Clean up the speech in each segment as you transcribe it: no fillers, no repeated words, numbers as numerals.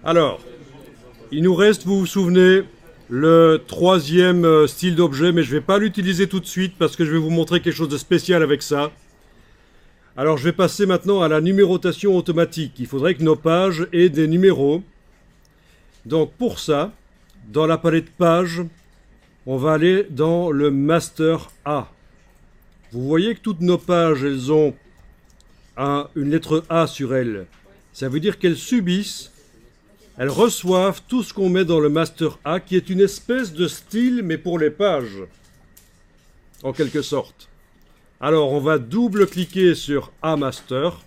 Alors, il nous reste, vous vous souvenez, le troisième style d'objet, mais je ne vais pas l'utiliser tout de suite parce que je vais vous montrer quelque chose de spécial avec ça. Alors, je vais passer maintenant à la numérotation automatique. Il faudrait que nos pages aient des numéros. Donc, pour ça, dans la palette pages, on va aller dans le Master A. Vous voyez que toutes nos pages, elles ont une lettre A sur elles. Ça veut dire qu'elles subissent, elles reçoivent tout ce qu'on met dans le Master A, qui est une espèce de style, mais pour les pages, en quelque sorte. Alors, on va double-cliquer sur A Master.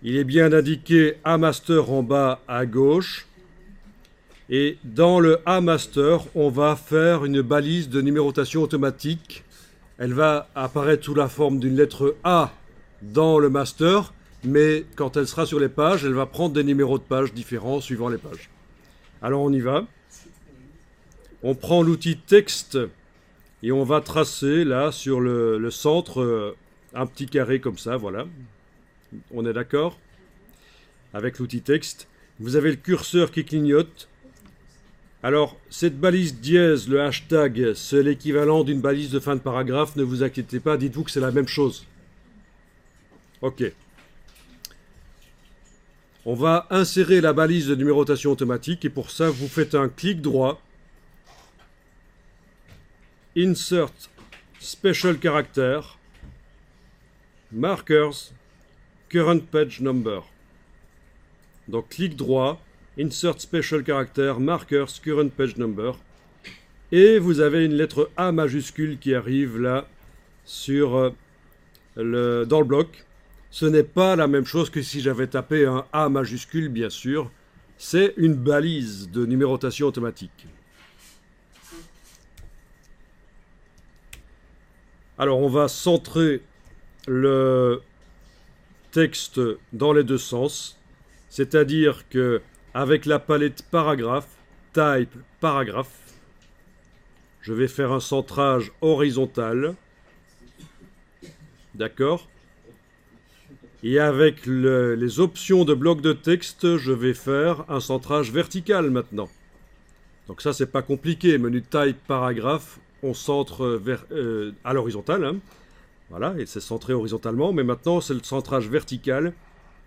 Il est bien indiqué A Master en bas à gauche. Et dans le A Master, on va faire une balise de numérotation automatique. Elle va apparaître sous la forme d'une lettre A dans le master, mais quand elle sera sur les pages, elle va prendre des numéros de pages différents suivant les pages. Alors on y va. On prend l'outil texte et on va tracer là sur le centre un petit carré comme ça, voilà. On est d'accord? Avec l'outil texte. Vous avez le curseur qui clignote. Alors, cette balise dièse, le hashtag, c'est l'équivalent d'une balise de fin de paragraphe. Ne vous inquiétez pas, dites-vous que c'est la même chose. Ok. On va insérer la balise de numérotation automatique et pour ça, vous faites un clic droit. Insert Special Character. Markers. Current Page Number. Donc, clic droit. Insert Special Character, Markers, Current Page Number. Et vous avez une lettre A majuscule qui arrive là dans le bloc. Ce n'est pas la même chose que si j'avais tapé un A majuscule, bien sûr. C'est une balise de numérotation automatique. Alors on va centrer le texte dans les deux sens. C'est-à-dire que avec la palette paragraphe, type paragraphe, je vais faire un centrage horizontal. D'accord? Et avec les options de bloc de texte, je vais faire un centrage vertical maintenant. Donc ça, c'est pas compliqué. Menu type paragraphe, on centre à l'horizontale. Hein. Voilà, et c'est centré horizontalement. Mais maintenant, c'est le centrage vertical.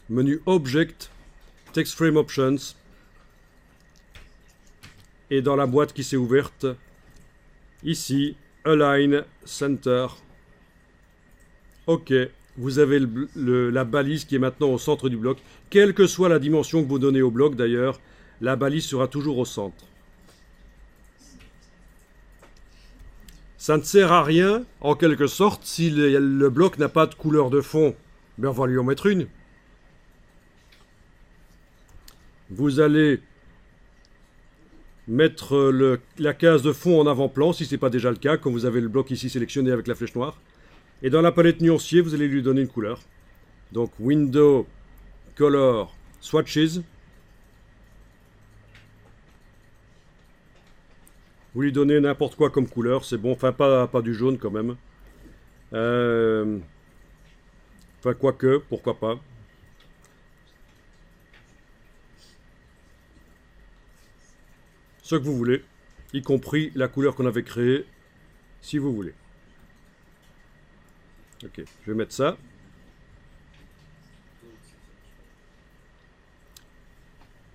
Menu object, text frame options. Et dans la boîte qui s'est ouverte, ici, Align Center. OK, vous avez la balise qui est maintenant au centre du bloc. Quelle que soit la dimension que vous donnez au bloc d'ailleurs, la balise sera toujours au centre. Ça ne sert à rien, en quelque sorte, si le bloc n'a pas de couleur de fond. Mais on va lui en mettre une. Vous allez mettre la case de fond en avant-plan, si ce n'est pas déjà le cas, comme vous avez le bloc ici sélectionné avec la flèche noire. Et dans la palette nuancier, vous allez lui donner une couleur. Donc Window, Color, Swatches. Vous lui donnez n'importe quoi comme couleur, c'est bon, enfin pas du jaune quand même. Enfin quoique, pourquoi pas. Ce que vous voulez, y compris la couleur qu'on avait créée, si vous voulez. Ok, je vais mettre ça.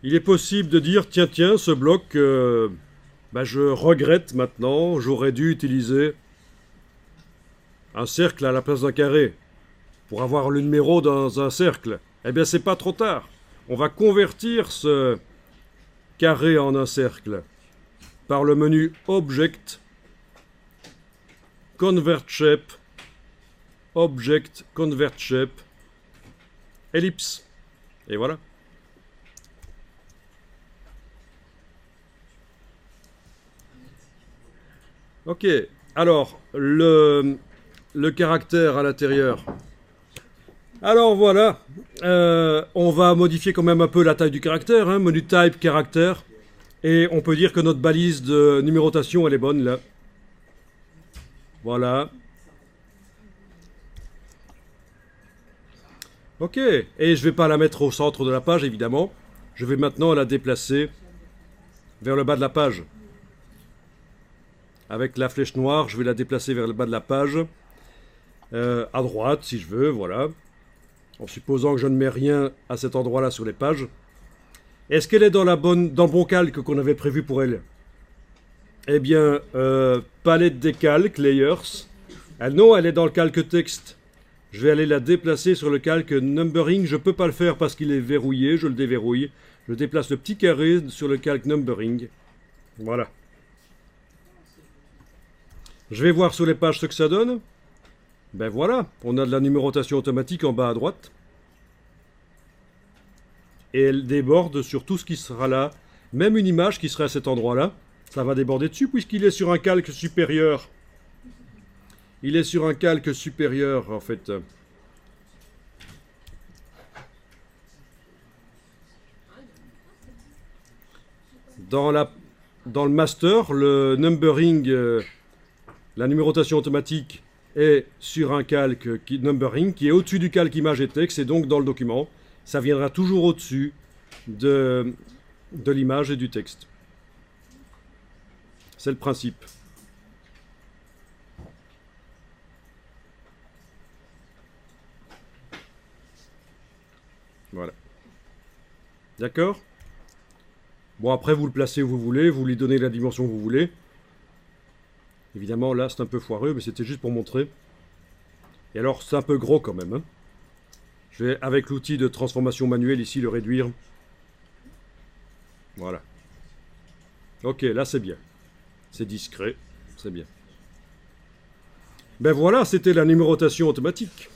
Il est possible de dire, tiens, ce bloc, je regrette maintenant, j'aurais dû utiliser un cercle à la place d'un carré pour avoir le numéro dans un cercle. Eh bien, c'est pas trop tard. On va convertir ce carré en un cercle par le menu Object, Convert Shape, Object, Convert Shape, Ellipse. Et voilà. Ok, alors, le caractère à l'intérieur. Alors voilà, on va modifier quand même un peu la taille du caractère, hein, menu type, caractère. Et on peut dire que notre balise de numérotation, elle est bonne là. Voilà. Ok, et je vais pas la mettre au centre de la page évidemment. je vais maintenant la déplacer vers le bas de la page. Avec la flèche noire, je vais la déplacer vers le bas de la page, à droite si je veux, voilà. En supposant que je ne mets rien à cet endroit-là sur les pages. Est-ce qu'elle est dans le bon calque qu'on avait prévu pour elle? Eh bien, palette des calques, layers. Non, elle est dans le calque texte. Je vais aller la déplacer sur le calque numbering. Je ne peux pas le faire parce qu'il est verrouillé, je le déverrouille. Je déplace le petit carré sur le calque numbering. Voilà. Je vais voir sur les pages ce que ça donne. Ben voilà, on a de la numérotation automatique en bas à droite. Et elle déborde sur tout ce qui sera là. Même une image qui serait à cet endroit-là, ça va déborder dessus puisqu'il est sur un calque supérieur. Il est sur un calque supérieur, en fait. Dans le master, le numbering, la numérotation automatique est sur un calque numbering qui est au-dessus du calque image et texte et donc dans le document. Ça viendra toujours au-dessus de l'image et du texte. C'est le principe. Voilà. D'accord? Bon, après, vous le placez où vous voulez, vous lui donnez la dimension que vous voulez. Évidemment, là, c'est un peu foireux, mais c'était juste pour montrer. Et alors, c'est un peu gros quand même. Hein. Je vais, avec l'outil de transformation manuelle, ici, le réduire. Voilà. Ok, là, c'est bien. C'est discret, c'est bien. Ben voilà, c'était la numérotation automatique.